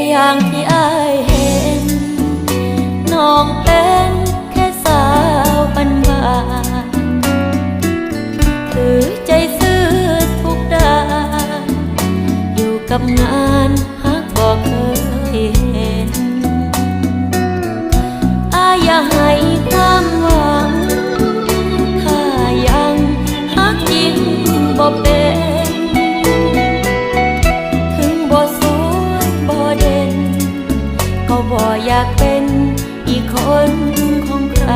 อย่างที่อายเห็นน้องเป็นแค่สาวบ้านๆถือใจซื่อทุกด้านอยู่กับงานฮักบอกเคยเห็นอายอย่าให้ความหวังถ้ายังฮักจริงบ่เป็นถึงบ่สวยบ่เด่นก็บ่อยากเป็นอีกคนของใคร